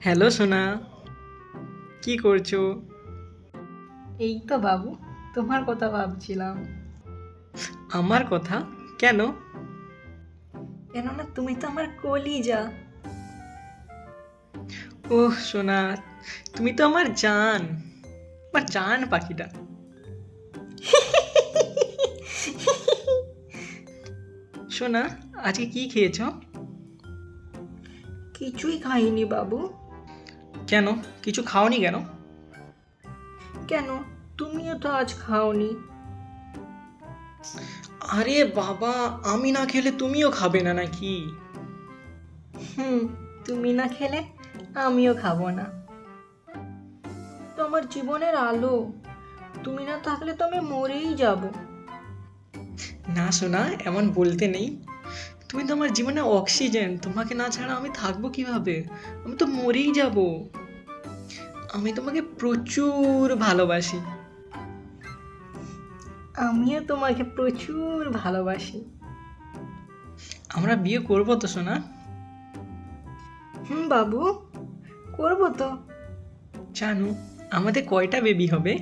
Hello সোনা, কি করছো? এই তো বাবু, তোমার কথা ভাবছিলাম। আমার কথা? কেন? কেননা তুমি তো আমার কলিজা। ওহ সোনা, তুমি তো আমার জান, আমার জান পাখিটা। সোনা, আজকে কি খেয়েছো? কিছুই খাইনি বাবু। কেন? কিছু খাওনি কেন? কেন? তুমিও তো আজ খাওনি। আরে বাবা, আমি না খেলে তুমিও খাবে না নাকি? হুম, তুমি না খেলে আমিও খাবো না। তো আমার জীবনের আলো, তুমি না থাকলে তো আমি মরেই যাব। না সোনা, এমন বলতে নেই। তুমি তো আমার জীবনে অক্সিজেন, তোমাকে না ছাড়া আমি থাকবো কিভাবে? আমি তো মরেই যাব। আমি তোমাকে প্রচুর ভালোবাসি। আমিও তোমাকে প্রচুর ভালোবাসি। আমরা বিয়ে করবো তো সোনা? হুম বাবু, করবো তো। জানো আমাদের কয়টা বেবি হবে?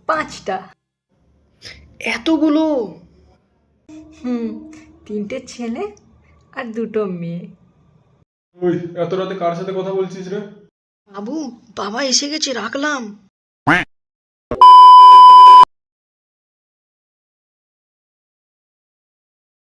5টা। এতগুলো? হুম, 3টে ছেলে আর 2টো মেয়ে। ওই এত রাতে কার সাথে কথা বলছিস রে? বাবু, বাবা এসে গেছে, রাখলাম।